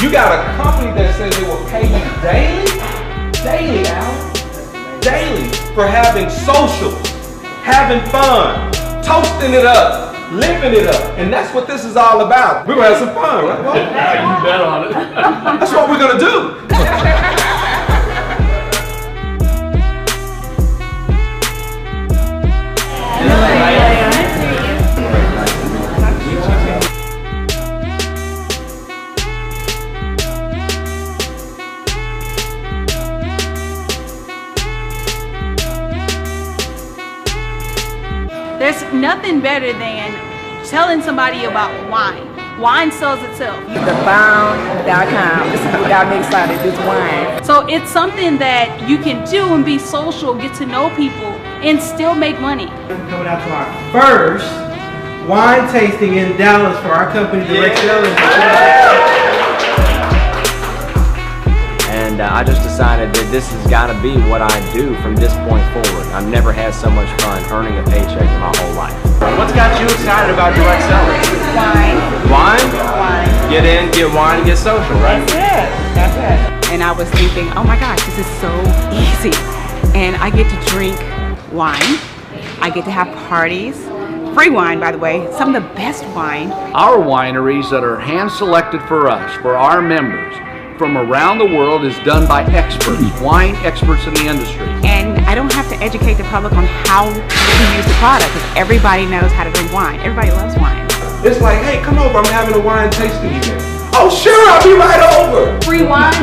You got a company that says they will pay you daily, Alan, daily for having socials, having fun, toasting it up, living it up. And that's what this is all about. We're gonna have some fun, right? Well, Yeah, you bet on it. that's what we're gonna do. There's nothing better than telling somebody about wine. Wine sells itself. TheBound.com. This is what got me excited, this wine. So it's something that you can do and be social, get to know people, and still make money. Coming out to our first wine tasting in Dallas for our company, Cellars. And I just decided that this has got to be what I do from this point forward. I've never had so much fun earning a paycheck in my whole life. What's got you excited about direct selling? Wine. Wine? Wine. Get in, get wine, and get social, right? That's it. And I was thinking, oh my gosh, this is so easy. And I get to drink wine. I get to have parties. Free wine, by the way, some of the best wine. Our wineries that are hand-selected for us, for our members, from around the world is done by experts, wine experts in the industry. And I don't have to educate the public on how to use the product because everybody knows how to drink wine. Everybody loves wine. It's like, hey, come over, I'm having a wine tasting event. Oh, sure, I'll be right over. Free wine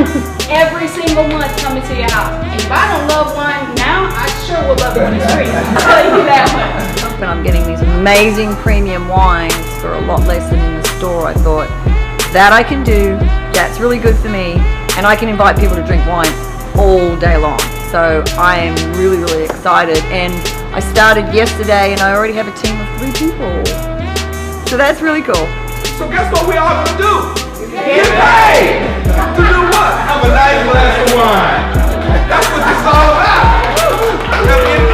every single month coming to your house. And if I don't love wine now, I sure will love it when it's free. I'll tell you that much. When I'm getting these amazing premium wines for a lot less than in the store, I thought, that I can do, that's really good for me, and I can invite people to drink wine all day long. So I am really, really excited, and I started yesterday and I already have a team of 3 people. So that's really cool. So guess what we all gonna do? Get paid! To do what? Have a nice glass of wine. That's what this is all about.